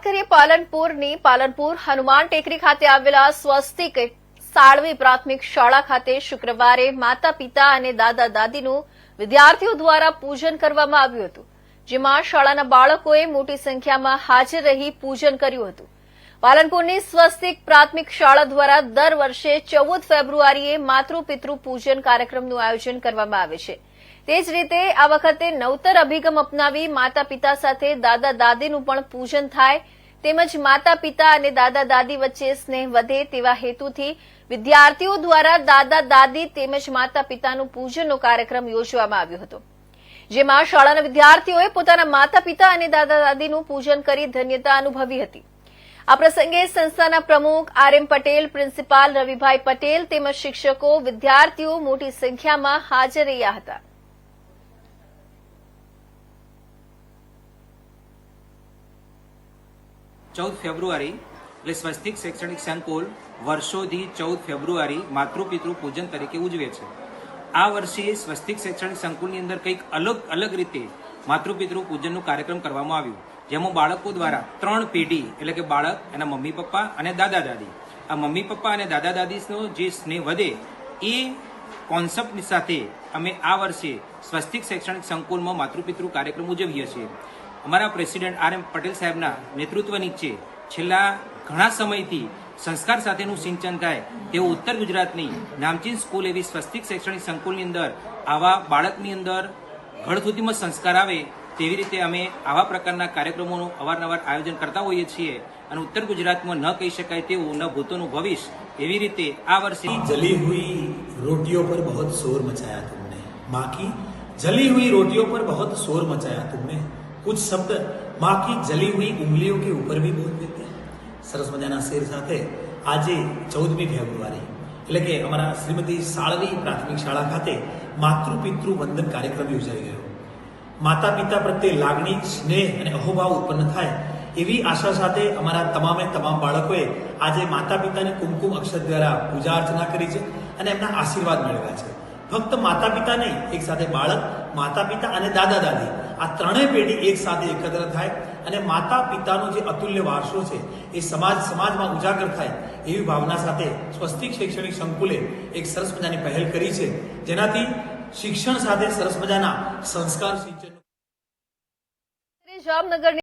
કરીએ પાલનપુર હનુમાન ટેકરી ખાતે આવેલા સ્વસ્તિક સાળવી પ્રાથમિક શાળા ખાતે શુક્રવારે માતા પિતા અને દાદા દાદીનું વિદ્યાર્થીઓ દ્વારા પૂજન કરવામાં આવ્યું હતું, જેમાં શાળાના બાળકોએ મોટી સંખ્યામાં હાજર રહી પૂજન કર્યું હતું। પાલનપુરની સ્વસ્તિક પ્રાથમિક શાળા દ્વારા દર વર્ષે 14 ફેબ્રુઆરીએ માતૃપિતૃ પૂજન કાર્યક્રમનું આયોજન કરવામાં આવે છે। તે જ રીતે આ વખતે નવતર અભિગમ અપનાવી માતા પિતા સાથે દાદા દાદીનું પણ પૂજન થાય તેમજ માતા પિતા અને દાદા દાદી વચ્ચે સ્નેહ વધે તેવા હેતુથી વિદ્યાર્થીઓ દ્વારા દાદા દાદી તેમજ માતા પિતાનું પૂજનનો કાર્યક્રમ યોજવામાં આવ્યો હતો, જેમાં શાળાના વિદ્યાર્થીઓએ પોતાના માતા પિતા અને દાદા દાદીનું પૂજન કરી ધન્યતા અનુભવી હતી। આ પ્રસંગે સંસ્થાના પ્રમુખ RM પટેલ, પ્રિન્સિપાલ રવિભાઈ પટેલ તેમજ શિક્ષકો, વિદ્યાર્થીઓ મોટી સંખ્યામાં હાજર રહ્યા હતા। 14 ફેબ્રુઆરી એટલે સ્વસ્તિક શૈક્ષણિક સંકુલ વર્ષોથી 14 ફેબ્રુઆરી માતૃપિતૃ પૂજન તરીકે ઉજવે છે। આ વર્ષે સ્વસ્તિક શૈક્ષણિક સંકુલની અંદર કંઈક અલગ રીતે માતૃપિતૃ પૂજનનું કાર્યક્રમ કરવામાં આવ્યું, જેમાં બાળકો દ્વારા 3 પેઢી એટલે કે બાળક, એના મમ્મી પપ્પા અને દાદા દાદી, આ મમ્મી પપ્પા અને દાદા દાદીનો જે સ્નેહ વધે એ કોન્સેપ્ટની સાથે અમે આ વર્ષે સ્વસ્તિક શૈક્ષણિક સંકુલમાં માતૃપિતૃ કાર્યક્રમ ઉજવીએ છીએ। અમારા પ્રેસિડેન્ટ RM પટેલ સાહેબના નેતૃત્વ નીચે છેલ્લા ઘણા સમયથી સંસ્કાર સાથેનું સિંચન થાય તેવું ઉત્તર ગુજરાતની નામચીન સ્કૂલ એવી સ્વસ્તિક શૈક્ષણિક સંકુલની અંદર આવા બાળકની અંદર ઘડ સુધીમાં સંસ્કાર આવે તેવી રીતે અમે આવા પ્રકારના કાર્યક્રમોનું અવારનવાર આયોજન કરતા હોઈએ છીએ અને ઉત્તર ગુજરાતમાં ન કહી શકાય તેવું ન ભૂતોનું ભવિષ્ય એવી રીતે આ વર્ષે जली हुई रोटियों पर बहुत शोर मचाया तुमने, माँ की जली हुई रोटियों पर बहुत शोर मचाया तुमने, कुछ शब्द माँ की जली हुई उंगलियों के ऊपर भी बोल देते हैं। સરસ મજાના શેર સાથે આજે 14મી ફેબ્રુઆરી એટલે કે અમારા શ્રીમતી સાળવી પ્રાથમિક શાળા ખાતે માતૃપિતૃ વંદન કાર્યક્રમ યોજાઈ ગયો। માતા પિતા પ્રત્યે લાગણી, સ્નેહ અને અહોભાવ ઉત્પન્ન થાય એવી આશા સાથે અમારા તમામ બાળકોએ આજે માતા પિતાને કુમકુમ અક્ષત દ્વારા પૂજા અર્ચના કરી છે અને એમના આશીર્વાદ મેળવ્યા છે। ફક્ત માતા પિતા નહીં, એક સાથે બાળક, માતા પિતા અને દાદા દાદી આ ત્રણેય પેઢી એક સાથે એકત્ર થાય અને માતા પિતાનો જે અતુલ્ય વારસો છે એ સમાજમાં ઉજાગર થાય એવી ભાવના સાથે સ્વસ્તિક શૈક્ષણિક સંકુલે એક સરસ મજાની પહેલ કરી છે, જેનાથી શિક્ષણ સાથે સરસ મજાના સંસ્કાર સિંચન જામનગરની